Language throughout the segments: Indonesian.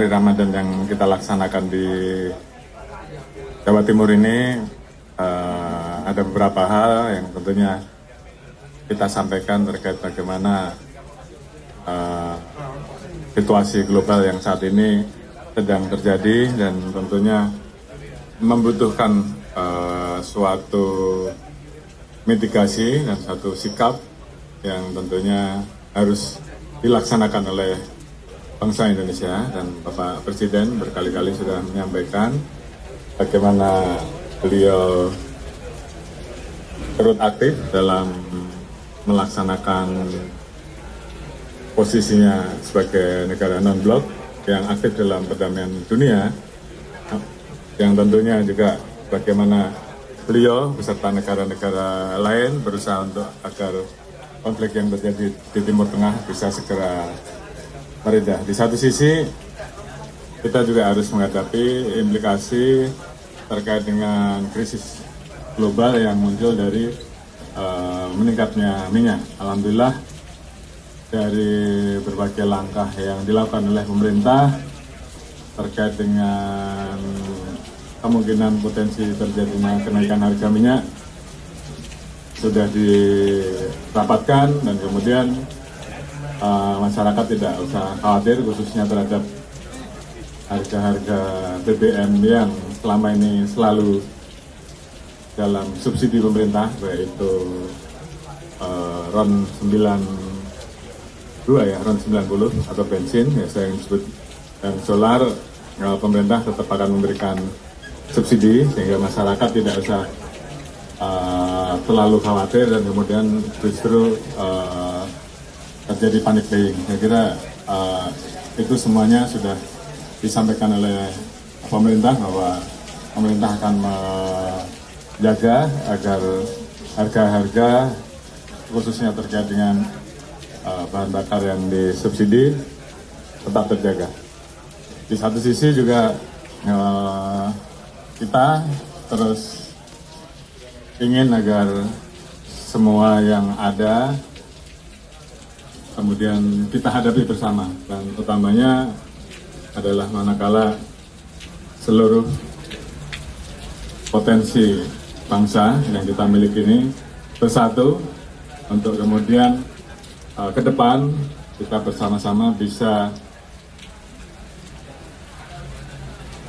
hari Ramadan yang kita laksanakan di Jawa Timur ini ada beberapa hal yang tentunya kita sampaikan terkait bagaimana situasi global yang saat ini sedang terjadi dan tentunya membutuhkan suatu mitigasi dan satu sikap yang tentunya harus dilaksanakan oleh bangsa Indonesia, dan Bapak Presiden berkali-kali sudah menyampaikan bagaimana beliau turut aktif dalam melaksanakan posisinya sebagai negara non-blok yang aktif dalam perdamaian dunia, yang tentunya juga bagaimana beliau beserta negara-negara lain berusaha untuk agar konflik yang terjadi di Timur Tengah bisa segera mereda. Di satu sisi kita juga harus menghadapi implikasi terkait dengan krisis global yang muncul dari meningkatnya minyak. Alhamdulillah dari berbagai langkah yang dilakukan oleh pemerintah terkait dengan kemungkinan potensi terjadinya kenaikan harga minyak sudah dirapatkan, dan kemudian masyarakat tidak usah khawatir khususnya terhadap harga-harga BBM yang selama ini selalu dalam subsidi pemerintah, yaitu RON 92 ya, RON 90 atau bensin ya saya sebut, dan solar pemerintah tetap akan memberikan subsidi sehingga masyarakat tidak usah terlalu khawatir dan kemudian justru terjadi panic buying. Saya kira itu semuanya sudah disampaikan oleh pemerintah bahwa pemerintah akan menjaga agar harga-harga khususnya terkait dengan bahan bakar yang disubsidi tetap terjaga. Di satu sisi juga kita terus ingin agar semua yang ada kemudian kita hadapi bersama, dan utamanya adalah manakala seluruh potensi bangsa yang kita miliki ini bersatu untuk kemudian ke depan kita bersama-sama bisa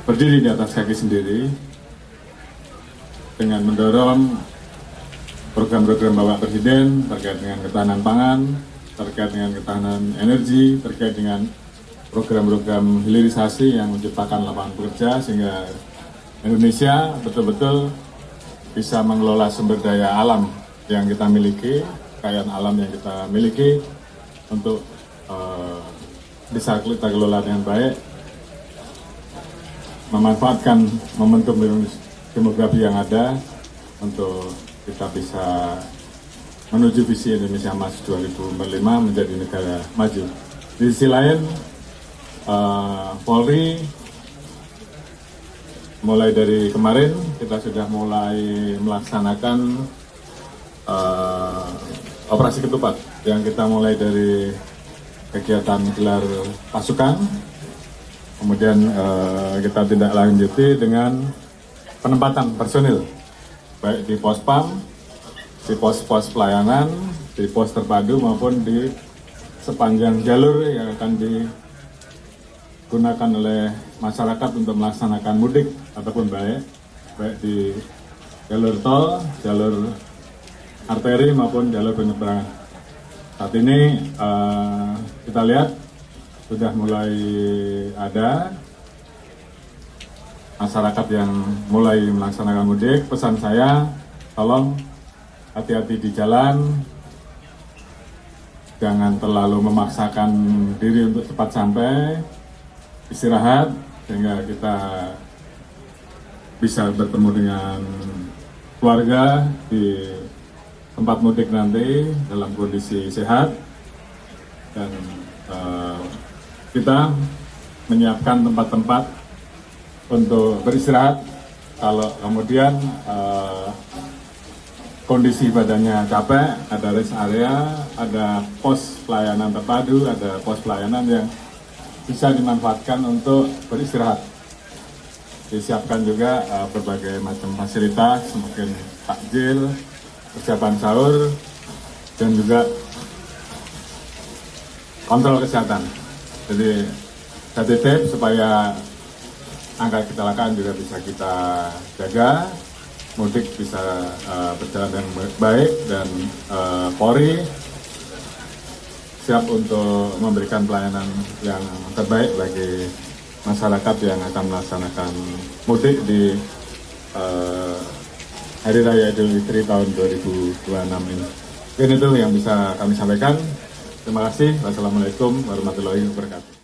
berdiri di atas kaki sendiri dengan mendorong program-program Bapak Presiden terkait dengan ketahanan pangan, terkait dengan ketahanan energi, terkait dengan program-program hilirisasi yang menciptakan lapangan kerja sehingga Indonesia betul-betul bisa mengelola sumber daya alam yang kita miliki, kekayaan alam yang kita miliki untuk bisa kita kelola dengan baik, memanfaatkan momentum demografi yang ada untuk kita bisa menuju visi Indonesia Emas 2045 menjadi negara maju. Di sisi lain, Polri mulai dari kemarin kita sudah mulai melaksanakan operasi ketupat yang kita mulai dari kegiatan gelar pasukan, kemudian kita tidak lanjuti dengan penempatan personil baik di pos PAM, di pos-pos pelayanan, di pos terpadu maupun di sepanjang jalur yang akan digunakan oleh masyarakat untuk melaksanakan mudik ataupun baik di jalur tol, jalur arteri maupun jalur penyeberangan. Saat ini kita lihat sudah mulai ada masyarakat yang mulai melaksanakan mudik. Pesan saya, tolong hati-hati di jalan, jangan terlalu memaksakan diri untuk cepat sampai, istirahat sehingga kita bisa bertemu dengan keluarga di tempat mudik nanti dalam kondisi sehat, dan kita menyiapkan tempat-tempat untuk beristirahat kalau kemudian kondisi badannya capek. Ada rest area, ada pos pelayanan terpadu, ada pos pelayanan yang bisa dimanfaatkan untuk beristirahat. Disiapkan juga berbagai macam fasilitas, mungkin takjil, persiapan sahur, dan juga kontrol kesehatan. Jadi saya titip supaya angka kecelakaan juga bisa kita jaga, mudik bisa berjalan dengan baik, dan Polri siap untuk memberikan pelayanan yang terbaik bagi masyarakat yang akan melaksanakan mudik di Hari Raya Idul Fitri tahun 2026 ini. Mungkin itu yang bisa kami sampaikan. Terima kasih. Wassalamualaikum warahmatullahi wabarakatuh.